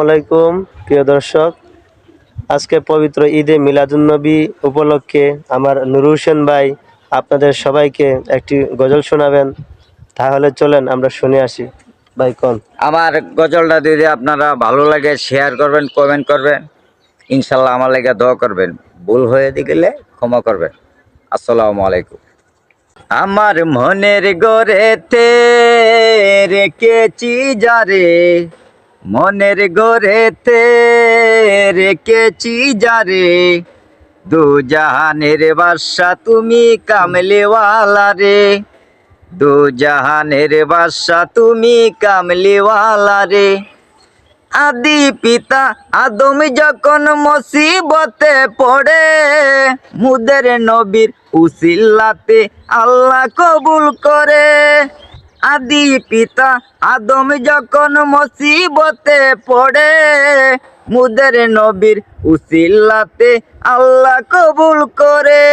আলাইকুম প্রিয় দর্শক, আজকে পবিত্র ঈদে মিলাদুন্নবী উপলক্ষে আমার নুরু হোসেন ভাই আপনাদের সবাইকে একটি গজল শোনাবেন। তাহলে চলেন আমরা শুনে আসি। ভাই কোন আমার গজলটা যদি আপনারা ভালো লাগে শেয়ার করবেন, কমেন্ট করবেন, ইনশাল্লাহ আমার লাগে দোয়া করবেন। ভুল হয়ে গেলে ক্ষমা করবেন। আসসালামু আলাইকুম। আমার মনের গড়েতে রেখেছি যারে, মনের গড়েতে রেখেছি যারে, দু জাহানের বাদশা তুমি কামলিওয়ালা রে, দু জাহানের বাদশা তুমি কামলিওয়ালা রে। আদি পিতা আদম যখন মুসিবতে পড়ে, মুদের নবীর উসিলাতে আল্লাহ কবুল করে। আদি পিতা আদম যখন মুসিবতে পড়ে, মুদের নবীর উসিলাতে আল্লাহ কবুল করে।